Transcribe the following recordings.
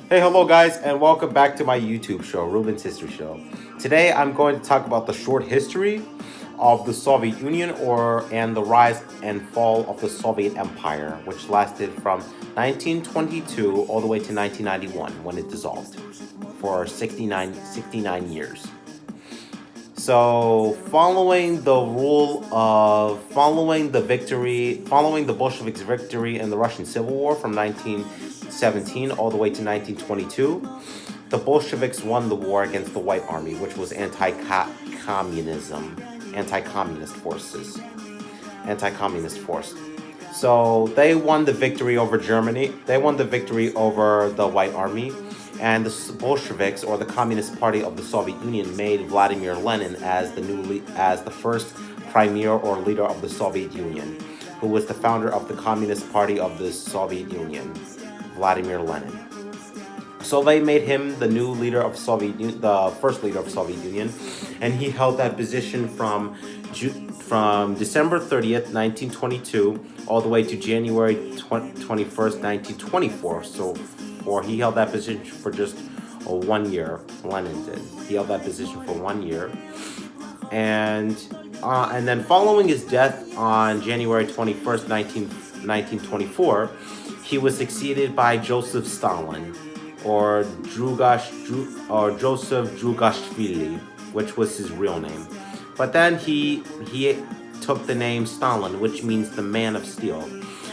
Hey, hello guys, and welcome back to my YouTube show, Ruben's History Show. Today I'm going to talk about the short history of the Soviet Union and the rise and fall of the Soviet Empire, which lasted from 1922 all the way to 1991 when it dissolved for 69 years. So, following the Bolsheviks' victory in the Russian Civil War from 1917 all the way to 1922, the Bolsheviks won the war against the White Army, which was anti-communist force. So they won the victory over Germany. They won the victory over the White Army, and the Bolsheviks, or the Communist Party of the Soviet Union, made Vladimir Lenin as the first premier or leader of the Soviet Union, who was the founder of the Communist Party of the Soviet Union, Vladimir Lenin. So they made him the new leader of the first leader of Soviet Union, and he held that position from December 30th, 1922, all the way to January 21st, 1924. Or he held that position for just 1 year. Lenin did. He held that position for 1 year, and then following his death on January 21st, 1924, he was succeeded by Joseph Stalin, or Joseph Drugashvili, which was his real name. But then he took the name Stalin, which means the man of steel.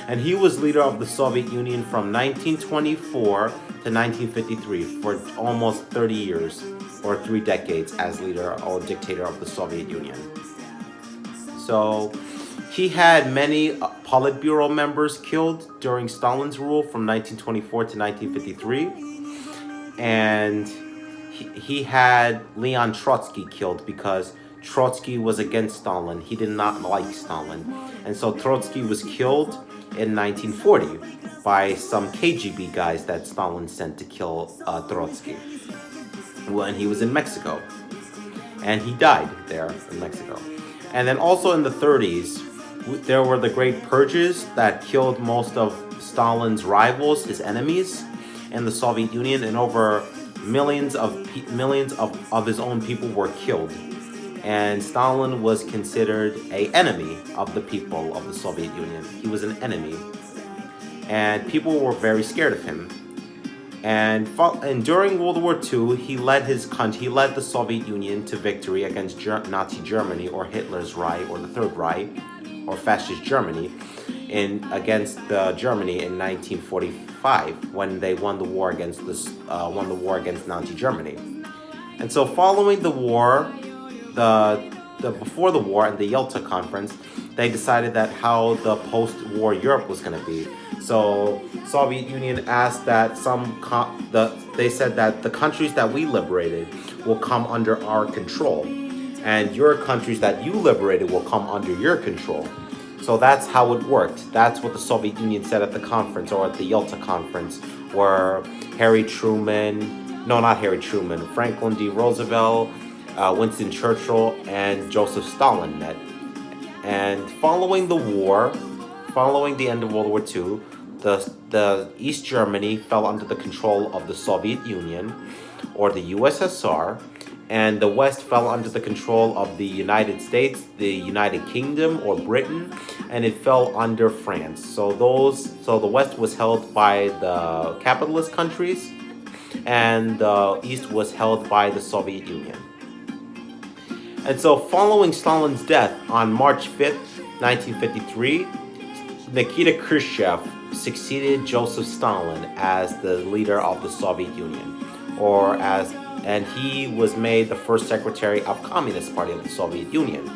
And he was leader of the Soviet Union from 1924 to 1953 for almost 30 years, or 3 decades, as leader or dictator of the Soviet Union. So he had many Politburo members killed during Stalin's rule from 1924 to 1953. And he had Leon Trotsky killed because Trotsky was against Stalin. He did not like Stalin. And so Trotsky was killed in 1940 by some KGB guys that Stalin sent to kill Trotsky when he was in Mexico. And he died there in Mexico. And then also in the 30s, there were the Great Purges that killed most of Stalin's rivals, his enemies, in the Soviet Union, and over millions of his own people were killed. And Stalin was considered an enemy of the people of the Soviet Union. He was an enemy, and people were very scared of him. And during World War II, he led the Soviet Union to victory against Nazi Germany, or Hitler's Reich, or the Third Reich, or fascist Germany, against Germany in 1945, when they won the war against Nazi Germany. And so, following the war, before the war and the Yalta Conference, they decided that how the post-war Europe was going to be. So Soviet Union asked that they said that the countries that we liberated will come under our control, and your countries that you liberated will come under your control. So that's how it worked. That's what the Soviet Union said at the conference, or at the Yalta Conference, where Franklin D. Roosevelt, Winston Churchill, and Joseph Stalin met. And following the end of World War II, the East Germany fell under the control of the Soviet Union, or the USSR, and the West fell under the control of the United States, the United Kingdom, or Britain, and it fell under France. So the West was held by the capitalist countries, and the East was held by the Soviet Union. And so, following Stalin's death on March 5th, 1953, Nikita Khrushchev succeeded Joseph Stalin as the leader of the Soviet Union, and he was made the first secretary of Communist Party of the Soviet Union.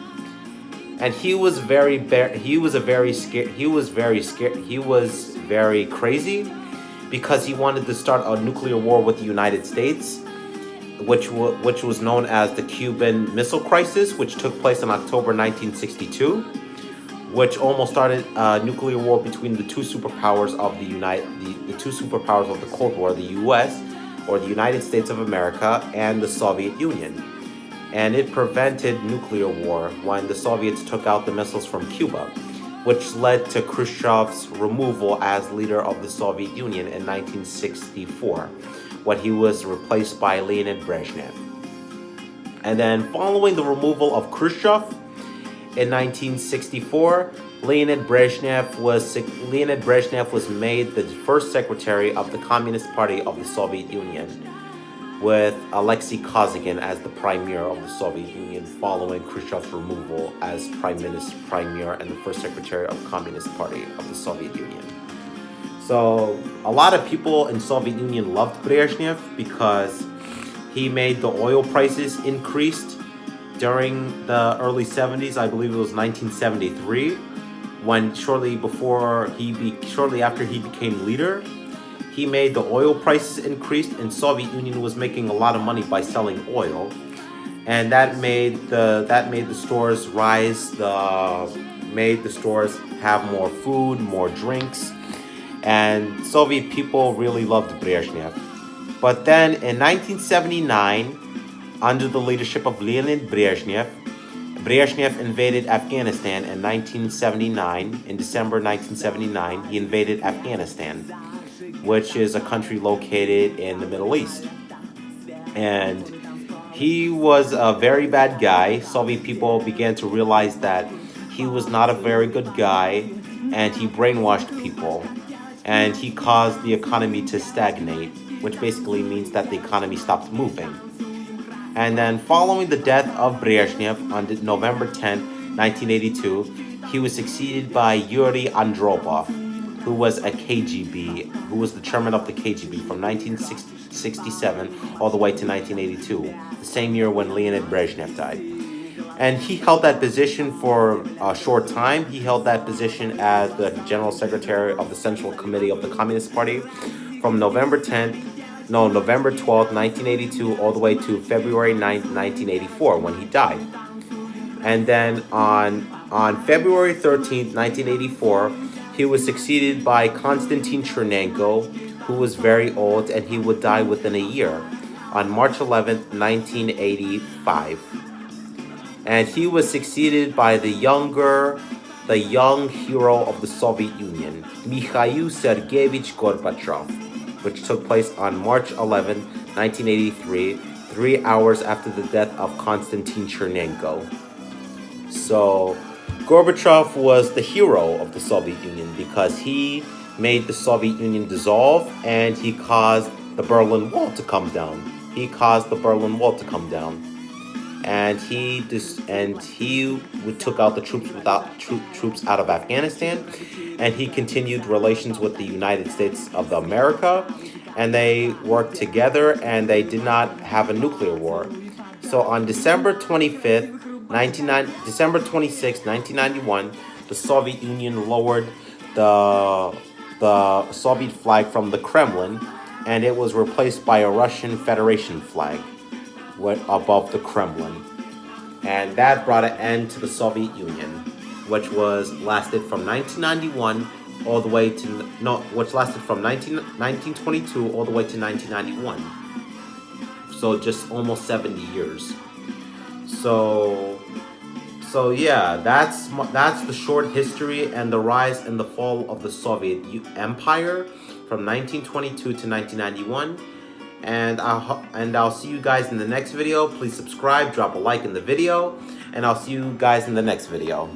And he was very crazy, because he wanted to start a nuclear war with the United States, which was known as the Cuban Missile Crisis, which took place in October 1962, which almost started a nuclear war between the two superpowers of the two superpowers of the Cold War, the U.S., or the United States of America, and the Soviet Union. And it prevented nuclear war when the Soviets took out the missiles from Cuba, which led to Khrushchev's removal as leader of the Soviet Union in 1964, when he was replaced by Leonid Brezhnev. And then following the removal of Khrushchev in 1964, Leonid Brezhnev was made the first secretary of the Communist Party of the Soviet Union, with Alexei Kosygin as the premier of the Soviet Union following Khrushchev's removal as premier and the first secretary of the Communist Party of the Soviet Union. So a lot of people in Soviet Union loved Brezhnev because he made the oil prices increased during the early 70s. I believe it was 1973, when shortly after he became leader, he made the oil prices increased, and Soviet Union was making a lot of money by selling oil, and that made the stores rise. Made the stores have more food, more drinks, and Soviet people really loved Brezhnev. But then in 1979, under the leadership of Leonid Brezhnev invaded Afghanistan in 1979. In December 1979, he invaded Afghanistan, which is a country located in the Middle East. And he was a very bad guy. Soviet people began to realize that he was not a very good guy, and he brainwashed people, and he caused the economy to stagnate, which basically means that the economy stopped moving. And then following the death of Brezhnev on November 10, 1982, he was succeeded by Yuri Andropov, who was the chairman of the KGB from 1967 all the way to 1982, the same year when Leonid Brezhnev died. And he held that position for a short time. He held that position as the General Secretary of the Central Committee of the Communist Party from November 12th, 1982, all the way to February 9th, 1984, when he died. And then on February 13th, 1984, he was succeeded by Konstantin Chernenko, who was very old, and he would die within a year, on March 11th, 1985. And he was succeeded by the young hero of the Soviet Union, Mikhail Sergeyevich Gorbachev, which took place on March 11, 1983, 3 hours after the death of Konstantin Chernenko. So Gorbachev was the hero of the Soviet Union because he made the Soviet Union dissolve, and he caused the Berlin Wall to come down. And he took out the troops out of Afghanistan, and he continued relations with the United States of America, and they worked together, and they did not have a nuclear war. So on December 26, 1991, the Soviet Union lowered the Soviet flag from the Kremlin, and it was replaced by a Russian Federation flag above the Kremlin. And that brought an end to the Soviet Union, which lasted from 1922 all the way to 1991. So just almost 70 years. So yeah, that's the short history and the rise and the fall of the Soviet Empire from 1922 to 1991. And I'll see you guys in the next video. Please subscribe, drop a like in the video, and I'll see you guys in the next video.